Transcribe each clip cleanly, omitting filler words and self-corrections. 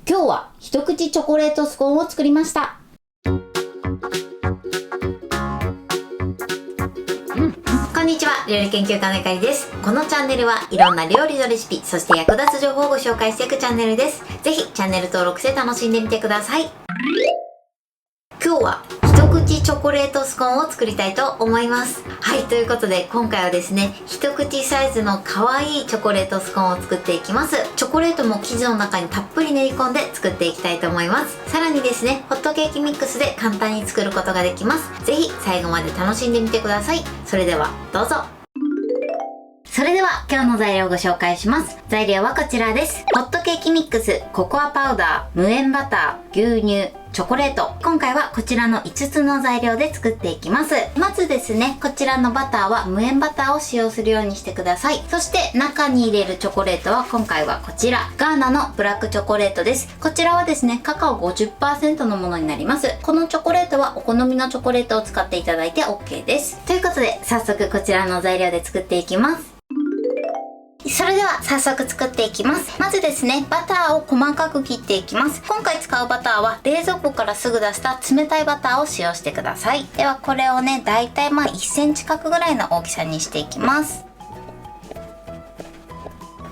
今日は一口チョコレートスコーンを作りました。こんにちは、料理研究家のゆかりです。このチャンネルはいろんな料理のレシピ、そして役立つ情報をご紹介していくチャンネルです。ぜひチャンネル登録して楽しんでみてください。今日は一口チョコレートスコーンを作りたいと思います。はい、ということで今回はですね、一口サイズの可愛いチョコレートスコーンを作っていきます。チョコレートも生地の中にたっぷり練り込んで作っていきたいと思います。さらにですね、ホットケーキミックスで簡単に作ることができます。ぜひ最後まで楽しんでみてください。それではどうぞ。それでは今日の材料をご紹介します。材料はこちらです。ホットケーキミックス、ココアパウダー、無塩バター、牛乳、チョコレート。今回はこちらの5つの材料で作っていきます。まずですね、こちらのバターは無塩バターを使用するようにしてください。そして中に入れるチョコレートは今回はこちら、ガーナのブラックチョコレートです。こちらはですね、カカオ 50% のものになります。このチョコレートはお好みのチョコレートを使っていただいて OK です。ということで、早速こちらの材料で作っていきます。それでは早速作っていきます。まずですね、バターを細かく切っていきます。今回使うバターは冷蔵庫からすぐ出した冷たいバターを使用してください。ではこれをね、だいたい1センチ角ぐらいの大きさにしていきます。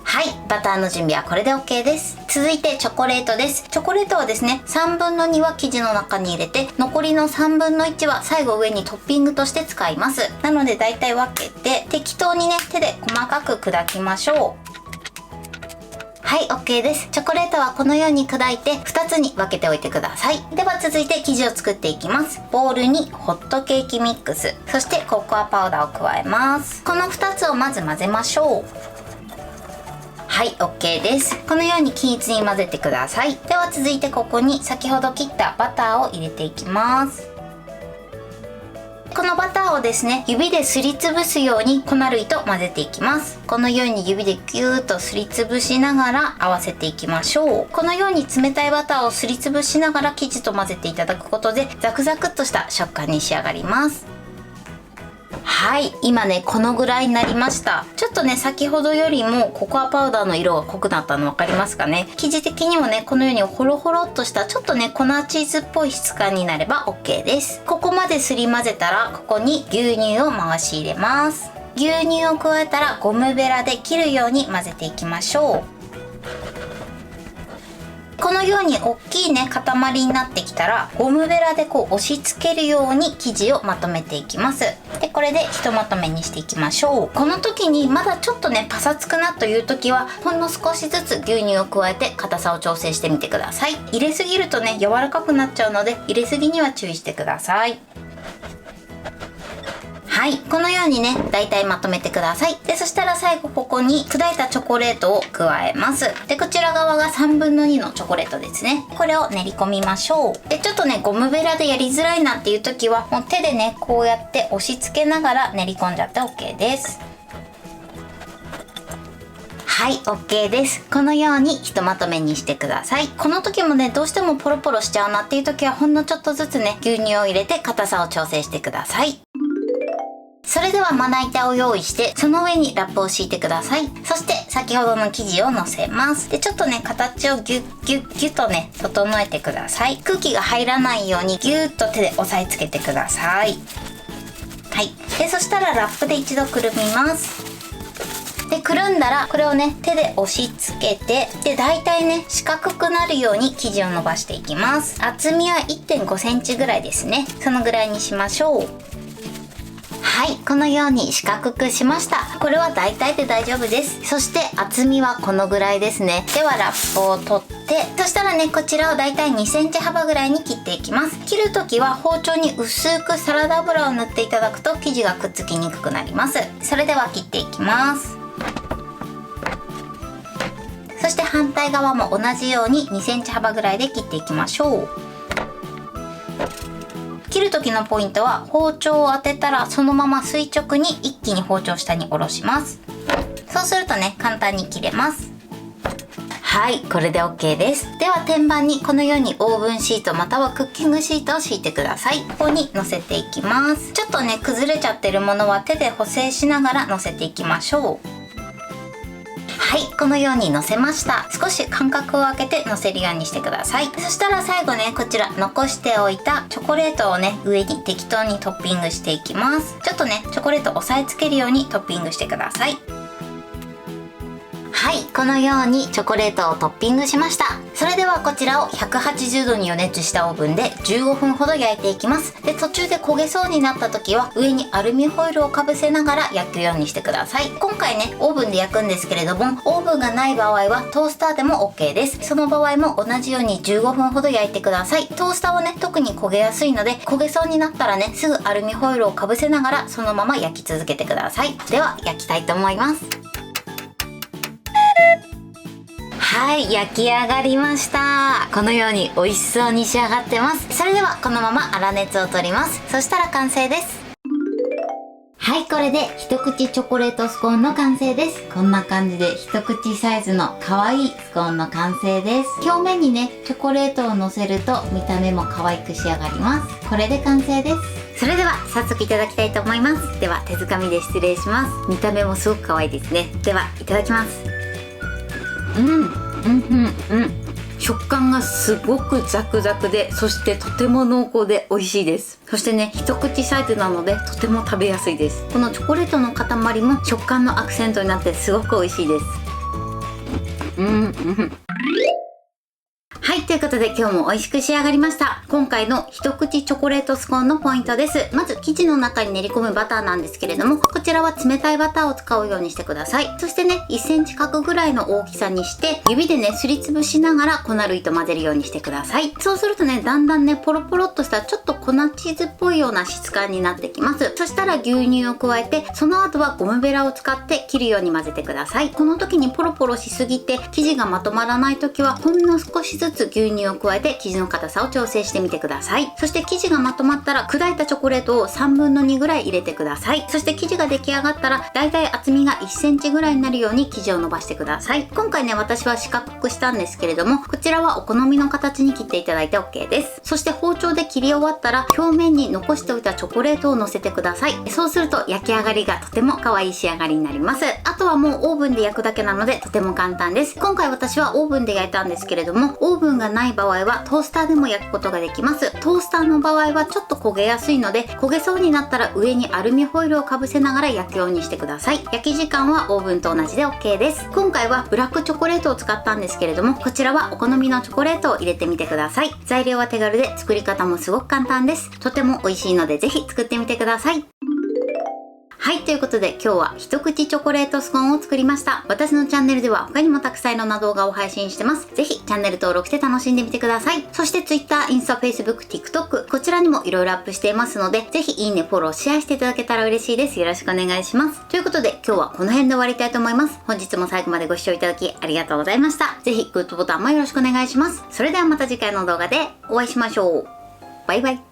はい、バターの準備はこれで OK です。続いてチョコレートです。チョコレートはですね、3分の2は生地の中に入れて、残りの3分の1は最後上にトッピングとして使います。なのでだいたい分けて、適当にね、手で細かく砕きましょう。はい、OK です。チョコレートはこのように砕いて2つに分けておいてください。では続いて生地を作っていきます。ボウルにホットケーキミックス、そしてココアパウダーを加えます。この2つをまず混ぜましょう。はい、OK です。このように均一に混ぜてください。では続いてここに先ほど切ったバターを入れていきます。このバターをですね、指ですりつぶすように粉類と混ぜていきます。このように指でギューッとすりつぶしながら合わせていきましょう。このように冷たいバターをすりつぶしながら生地と混ぜていただくことでザクザクっとした食感に仕上がります。はい、今ね、このぐらいになりました。ちょっとね、先ほどよりもココアパウダーの色が濃くなったの分かりますかね。生地的にもね、このようにホロホロっとしたちょっとね、粉チーズっぽい質感になれば OK です。ここまですり混ぜたら、ここに牛乳を回し入れます。牛乳を加えたらゴムベラで切るように混ぜていきましょう。このように大きいね、塊になってきたらゴムベラでこう押し付けるように生地をまとめていきます。でこれでひとまとめにしていきましょう。この時にまだちょっとねパサつくなという時はほんの少しずつ牛乳を加えて硬さを調整してみてください。入れすぎるとね柔らかくなっちゃうので入れすぎには注意してください。はい、このようにね、だいたいまとめてください。で、そしたら最後ここに砕いたチョコレートを加えます。で、こちら側が3分の2のチョコレートですね。これを練り込みましょう。で、ちょっとね、ゴムベラでやりづらいなっていう時は、もう手でね、こうやって押し付けながら練り込んじゃって OK です。はい、OK です。このようにひとまとめにしてください。この時もね、どうしてもポロポロしちゃうなっていう時は、ほんのちょっとずつね、牛乳を入れて硬さを調整してください。それではまな板を用意して、その上にラップを敷いてください。そして先ほどの生地をのせます。で、ちょっとね、形をギュッギュッギュッとね、整えてください。空気が入らないようにギュッと手で押さえつけてください。はい。で、そしたらラップで一度くるみます。で、くるんだら、これをね、手で押し付けて、で、だいたいね、四角くなるように生地を伸ばしていきます。厚みは 1.5 センチぐらいですね。そのぐらいにしましょう。はい、このように四角くしました。これは大体で大丈夫です。そして厚みはこのぐらいですね。ではラップを取って、そしたらね、こちらを大体2センチ幅ぐらいに切っていきます。切るときは包丁に薄くサラダ油を塗っていただくと生地がくっつきにくくなります。それでは切っていきます。そして反対側も同じように2センチ幅ぐらいで切っていきましょう。切る時のポイントは包丁を当てたらそのまま垂直に一気に包丁下に下ろします。そうするとね、簡単に切れます。はい、これで OK です。では天板にこのようにオーブンシートまたはクッキングシートを敷いてください。ここに乗せていきます。ちょっとね、崩れちゃってるものは手で補正しながら乗せていきましょう。はい、このようにのせました。少し間隔を空けてのせるようにしてください。そしたら最後ね、こちら残しておいたチョコレートをね、上に適当にトッピングしていきます。ちょっとね、チョコレート押さえつけるようにトッピングしてください。はい、このようにチョコレートをトッピングしました。それではこちらを180度に予熱したオーブンで15分ほど焼いていきます。で、途中で焦げそうになった時は上にアルミホイルをかぶせながら焼くようにしてください。今回ね、オーブンで焼くんですけれども、オーブンがない場合はトースターでも OK です。その場合も同じように15分ほど焼いてください。トースターはね、特に焦げやすいので、焦げそうになったらね、すぐアルミホイルをかぶせながらそのまま焼き続けてください。では焼きたいと思います。はい、焼き上がりました。このように美味しそうに仕上がってます。それではこのまま粗熱を取ります。そしたら完成です。はい、これで一口チョコレートスコーンの完成です。こんな感じで一口サイズの可愛いスコーンの完成です。表面にね、チョコレートをのせると見た目も可愛く仕上がります。これで完成です。それでは早速いただきたいと思います。では手づかみで失礼します。見た目もすごく可愛いですね。ではいただきます。食感がすごくザクザクで、そしてとても濃厚で美味しいです。そしてね、一口サイズなのでとても食べやすいです。このチョコレートの塊も食感のアクセントになってすごく美味しいです。はい、ということで今日も美味しく仕上がりました。今回の一口チョコレートスコーンのポイントです。まず生地の中に練り込むバターなんですけれども、こちらは冷たいバターを使うようにしてください。そしてね、1センチ角ぐらいの大きさにして、指でね、すりつぶしながら粉類と混ぜるようにしてください。そうするとね、だんだんね、ポロポロっとしたちょっと粉チーズっぽいような質感になってきます。そしたら牛乳を加えて、その後はゴムベラを使って切るように混ぜてください。この時にポロポロしすぎて生地がまとまらない時は、ほんの少しずつ牛乳を加えて生地の硬さを調整してみてください。そして生地がまとまったら砕いたチョコレートを3分の2ぐらい入れてください。そして生地が出来上がったらだいたい厚みが1センチぐらいになるように生地を伸ばしてください。今回ね、私は四角くしたんですけれども、こちらはお好みの形に切っていただいて OK です。そして包丁で切り終わったら表面に残しておいたチョコレートを乗せてください。そうすると焼き上がりがとても可愛い仕上がりになります。あとはもうオーブンで焼くだけなのでとても簡単です。今回私はオーブンで焼いたんですけれども、オーブンがない場合はトースターでも焼くことができます。トースターの場合はちょっと焦げやすいので、焦げそうになったら上にアルミホイルをかぶせながら焼くようにしてください。焼き時間はオーブンと同じで OK です。今回はブラックチョコレートを使ったんですけれども、こちらはお好みのチョコレートを入れてみてください。材料は手軽で作り方もすごく簡単です。とても美味しいのでぜひ作ってみてください。はい、ということで今日は一口チョコレートスコーンを作りました。私のチャンネルでは他にもたくさんいろんな動画を配信してます。ぜひチャンネル登録して楽しんでみてください。そして Twitter、インスタ、Facebook、TikTok、こちらにもいろいろアップしていますので、ぜひいいね、フォロー、シェアしていただけたら嬉しいです。よろしくお願いします。ということで今日はこの辺で終わりたいと思います。本日も最後までご視聴いただきありがとうございました。ぜひグッドボタンもよろしくお願いします。それではまた次回の動画でお会いしましょう。バイバイ。